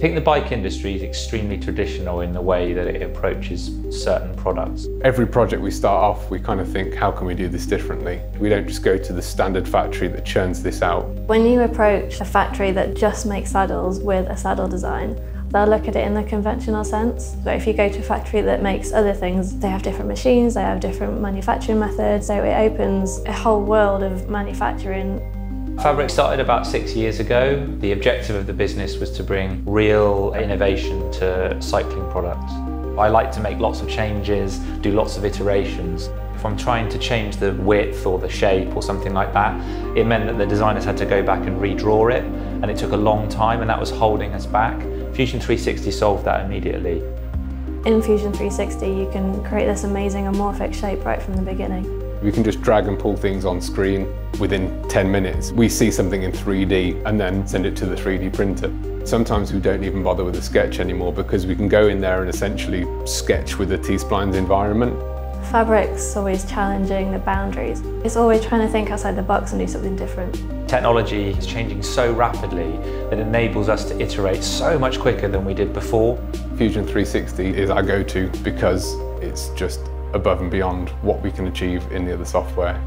I think the bike industry is extremely traditional in the way that it approaches certain products. Every project we start off, we kind of think, how can we do this differently? We don't just go to the standard factory that churns this out. When you approach a factory that just makes saddles with a saddle design, they'll look at it in the conventional sense. But if you go to a factory that makes other things, they have different machines, they have different manufacturing methods, so it opens a whole world of manufacturing. Fabric started about 6 years ago. The objective of the business was to bring real innovation to cycling products. I like to make lots of changes, do lots of iterations. If I'm trying to change the width or the shape or something like that, it meant that the designers had to go back and redraw it, and it took a long time, and that was holding us back. Fusion 360 solved that immediately. In Fusion 360, you can create this amazing amorphic shape right from the beginning. We can just drag and pull things on screen within 10 minutes. We see something in 3D and then send it to the 3D printer. Sometimes we don't even bother with a sketch anymore because we can go in there and essentially sketch with the T-splines environment. Fabric's always challenging the boundaries. It's always trying to think outside the box and do something different. Technology is changing so rapidly that it enables us to iterate so much quicker than we did before. Fusion 360 is our go-to because it's just above and beyond what we can achieve in the other software.